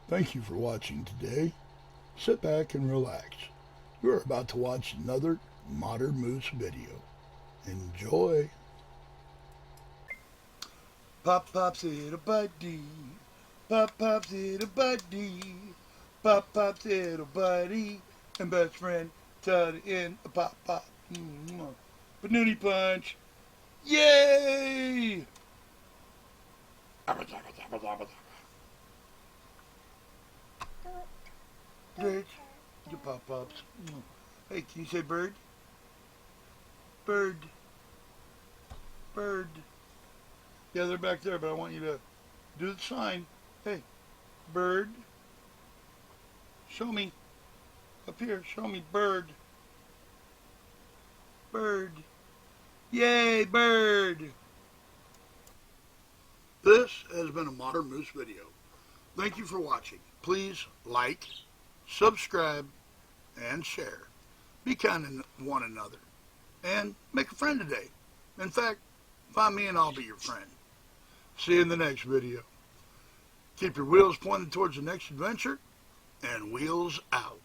Thank you for watching today. Sit back and relax. You're about to watch another Modern Moose video. Enjoy. Pop Pop's little buddy. Pop Pop's little buddy. Pop Pop's little buddy. And best friend Todd in a Pop Pop. Panoonie Punch. Yay! Bird. Your Pop Pops. Hey, can you say bird? Bird. Bird. Yeah, they're back there, but I want you to do the sign. Hey, bird. Show me. Up here, show me bird. Bird. Yay, bird. This has been a Modern Moose video. Thank you for watching. Please like, subscribe, and share. Be kind to one another. And make a friend today. In fact, find me and I'll be your friend. See you in the next video. Keep your wheels pointed towards the next adventure, and wheels out.